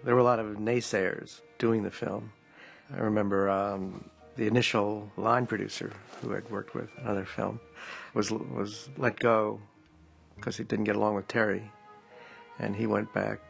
There were a lot of naysayers doing the film. I remember the initial line producer who I'd worked with another film was let go because he didn't get along with Terry, and he went back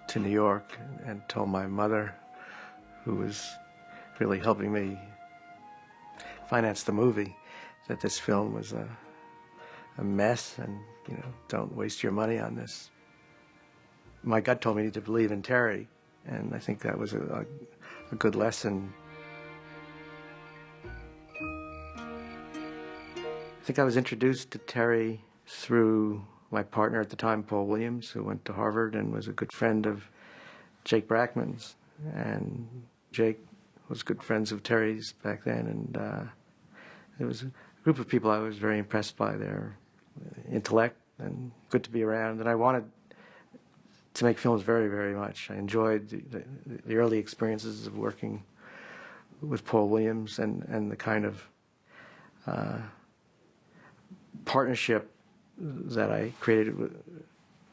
to New York and told my mother, who was really helping me finance the movie, that this film was a mess and, don't waste your money on this. My gut told me to believe in Terry, and I think that was a good lesson. I think I was introduced to Terry through my partner at the time, Paul Williams, who went to Harvard and was a good friend of Jake Brackman's. And Jake was good friends of Terry's back then, and there was a group of people I was very impressed by their intellect and good to be around. And I wanted to make films very, very much. I enjoyed the early experiences of working with Paul Williams, and the kind of partnership that I created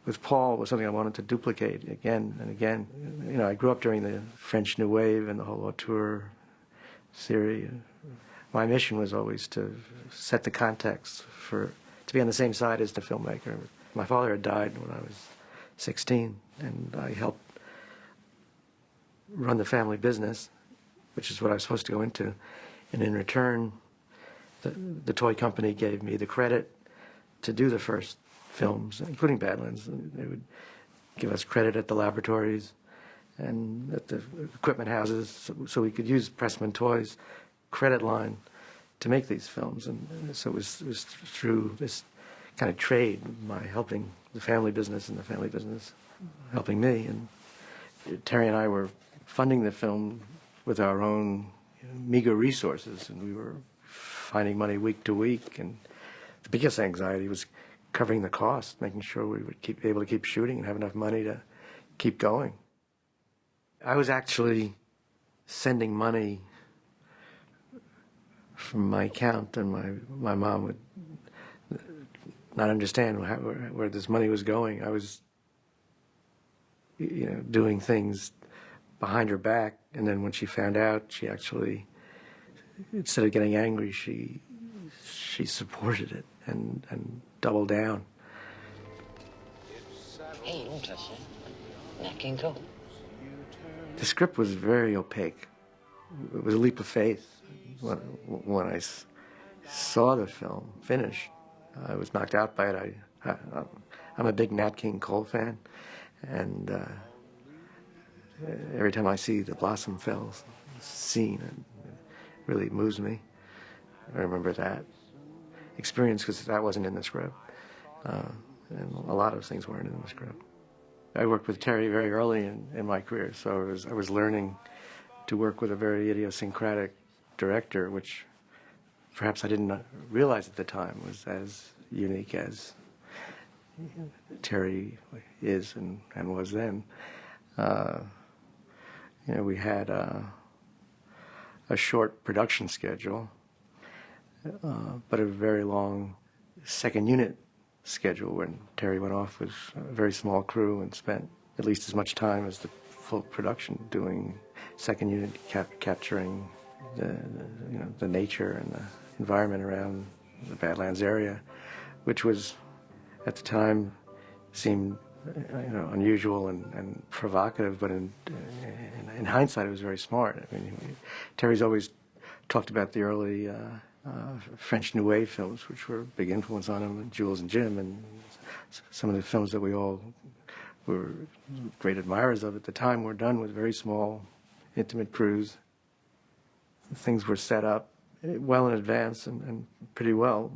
with Paul was something I wanted to duplicate again and again. I grew up during the French New Wave and the whole auteur theory. My mission was always to set the context to be on the same side as the filmmaker. My father had died when I was 16, and I helped run the family business, which is what I was supposed to go into. And in return, the toy company gave me the credit to do the first films, including Badlands. They would give us credit at the laboratories and at the equipment houses, so we could use Pressman Toys' credit line to make these films. And so it was through this kind of trade, my helping the family business and the family business helping me. And Terry and I were funding the film with our own meager resources, and we were finding money week to week. And the biggest anxiety was covering the cost, making sure we would be able to keep shooting and have enough money to keep going. I was actually sending money from my account, and my mom would not understand where this money was going. I was, doing things behind her back, and then when she found out, she actually, instead of getting angry, she supported it and doubled down. Hey, don't touch that. That can go. The script was very opaque. It was a leap of faith. When I saw the film finished, I was knocked out by it. I'm a big Nat King Cole fan, and every time I see the Blossom Fell scene, it really moves me. I remember that experience because that wasn't in the script, and a lot of things weren't in the script. I worked with Terry very early in my career, so I was learning to work with a very idiosyncratic director, which perhaps I didn't realize at the time was as unique as Terry is and was then. We had a short production schedule, but a very long second unit schedule when Terry went off with a very small crew and spent at least as much time as the full production doing second unit, capturing the nature and the environment around the Badlands area, which was at the time seemed unusual and provocative, but in hindsight it was very smart. I mean, Terry's always talked about the early French New Wave films, which were a big influence on him, Jules and Jim, and some of the films that we all were great admirers of at the time were done with very small, intimate crews. Things were set up well in advance and pretty well,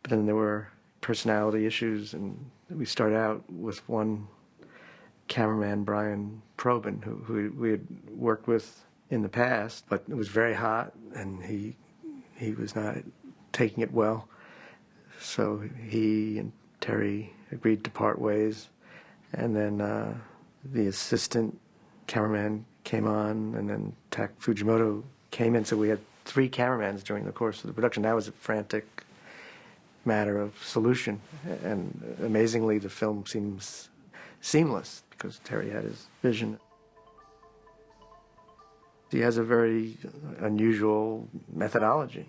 but then there were personality issues, and we started out with one cameraman, Brian Probin, who we had worked with in the past, but it was very hot, and he was not taking it well. So he and Terry agreed to part ways, and then the assistant cameraman came on, and then Tak Fujimoto came in. So we had 3 cameramans during the course of the production. That was a frantic matter of solution, and amazingly the film seems seamless. because Terry had his vision. He has a very unusual methodology.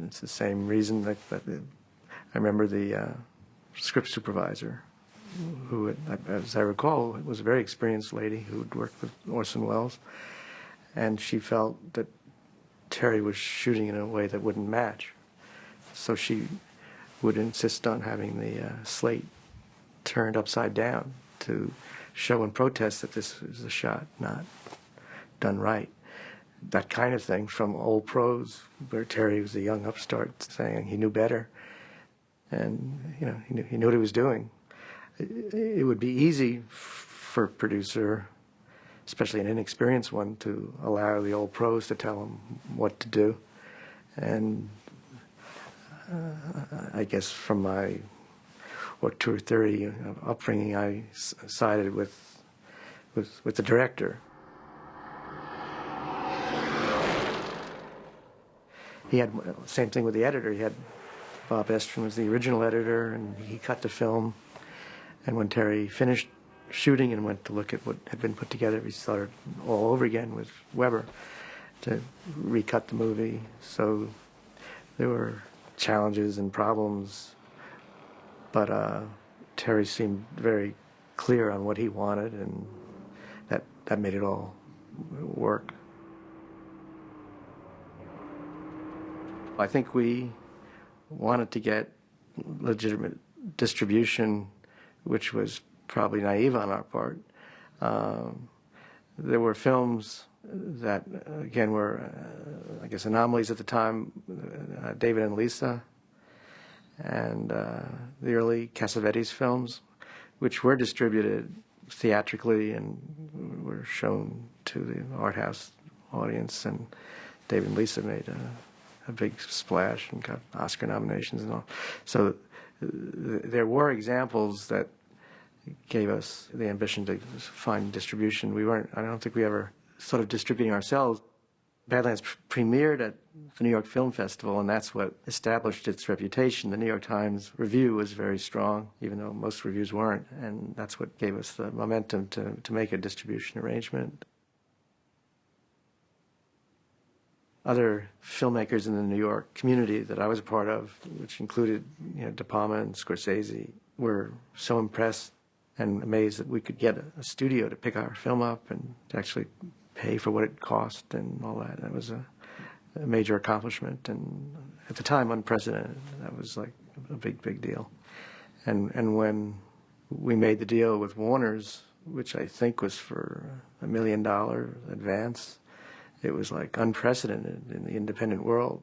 It's the same reason that I remember the script supervisor, who, as I recall, was a very experienced lady who had worked with Orson Welles, and she felt that Terry was shooting in a way that wouldn't match. So she would insist on having the slate turned upside down to show and protest that this is a shot not done right. That kind of thing from old pros, where Terry was a young upstart saying he knew better, and he knew what he was doing. It would be easy for a producer, especially an inexperienced one, to allow the old pros to tell him what to do. And I guess from my 2 or 30 upbringing, I sided with the director. He had same thing with the editor. He had Bob Estrin was the original editor, and he cut the film. And when Terry finished shooting and went to look at what had been put together, he started all over again with Weber to recut the movie. So there were challenges and problems, but Terry seemed very clear on what he wanted, and that made it all work. I think we wanted to get legitimate distribution, which was probably naive on our part. There were films that, again, were, I guess, anomalies at the time, David and Lisa, and the early Cassavetes films, which were distributed theatrically and were shown to the art house audience, and David and Lisa made a big splash and got Oscar nominations and all. So there were examples that gave us the ambition to find distribution. I don't think we ever sort of distributing ourselves. Badlands premiered at the New York Film Festival, and that's what established its reputation. The New York Times review was very strong, even though most reviews weren't, and that's what gave us the momentum to make a distribution arrangement. Other filmmakers in the New York community that I was a part of, which included De Palma and Scorsese, were so impressed and amazed that we could get a studio to pick our film up and to actually pay for what it cost and all that. That was a major accomplishment, and at the time unprecedented. That was like a big deal. And when we made the deal with Warner's, which I think was for $1 million advance, it was like unprecedented in the independent world.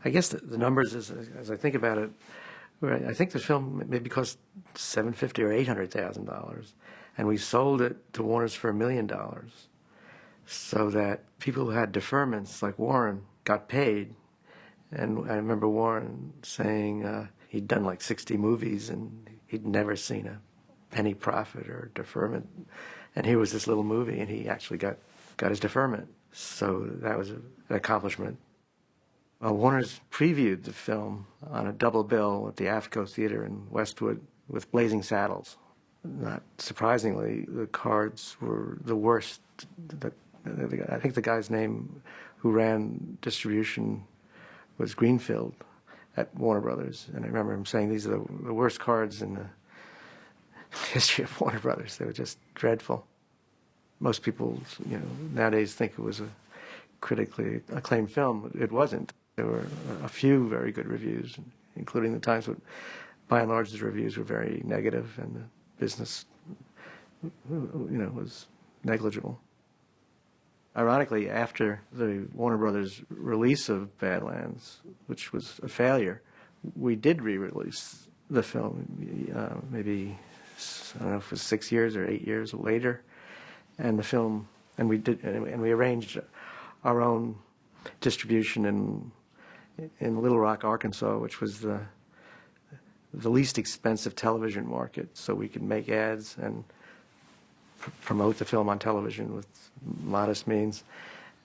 I guess the numbers, as I think about it, I think the film maybe cost $750,000 or $800,000, and we sold it to Warner's for $1 million, so that people who had deferments, like Warren, got paid. And I remember Warren saying he'd done like 60 movies and he'd never seen a penny profit or deferment, and here was this little movie, and he actually got his deferment. So that was an accomplishment. Warner's previewed the film on a double bill at the AFCO Theater in Westwood with Blazing Saddles. Not surprisingly, the cards were the worst. I think the guy's name who ran distribution was Greenfield at Warner Brothers, and I remember him saying these are the worst cards in the history of Warner Brothers. They were just dreadful. Most people, nowadays think it was a critically acclaimed film. It wasn't. There were a few very good reviews, including the Times, but by and large the reviews were very negative, and the business, was negligible. Ironically, after the Warner Brothers release of Badlands, which was a failure, we did re-release the film, maybe, I don't know if it was 6 years or 8 years later, and the film, and we arranged our own distribution in Little Rock, Arkansas, which was the least expensive television market, so we could make ads and promote the film on television with modest means.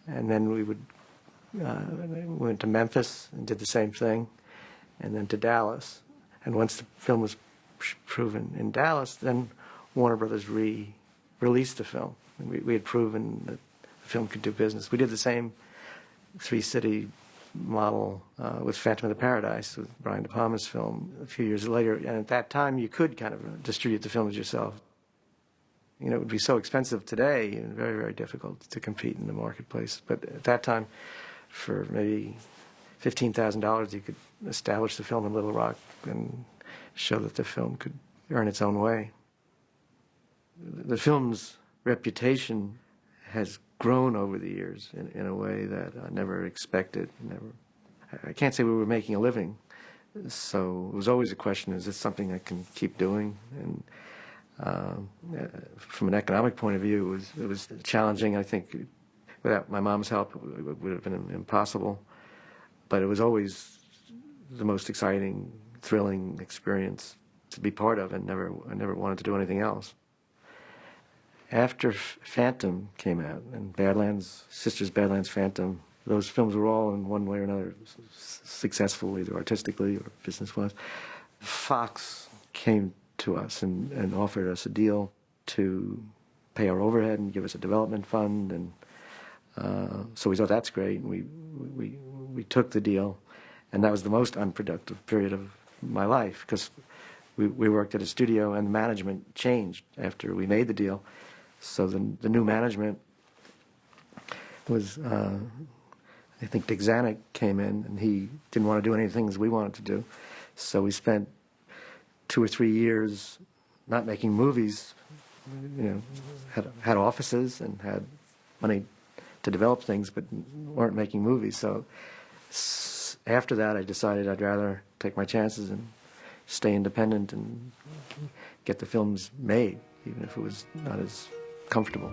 And then we went to Memphis and did the same thing, and then to Dallas. And once the film was proven in Dallas, then Warner Brothers released the film. We had proven that the film could do business. We did the same three-city model with Phantom of the Paradise, with Brian De Palma's film a few years later. And at that time, you could kind of distribute the films yourself. You know, it would be so expensive today and very, very difficult to compete in the marketplace. But at that time, for maybe $15,000, you could establish the film in Little Rock and show that the film could earn its own way. The film's reputation has grown over the years in a way that I never expected. I can't say we were making a living, so it was always a question: is this something I can keep doing? And from an economic point of view, it was challenging. I think without my mom's help, it would have been impossible. But it was always the most exciting, thrilling experience to be part of, and I never wanted to do anything else. After Phantom came out, and Badlands, Sisters Badlands Phantom, those films were all in one way or another successful, either artistically or business-wise. Fox came to us and offered us a deal to pay our overhead and give us a development fund, and so we thought that's great. And we took the deal, and that was the most unproductive period of my life, because we worked at a studio and the management changed after we made the deal. So the new management was, I think Dick Zanuck came in, and he didn't want to do anything as we wanted to do. So we spent 2 or 3 years not making movies. You know, had offices and had money to develop things, but weren't making movies. So after that, I decided I'd rather take my chances and stay independent and get the films made, even if it was not as comfortable.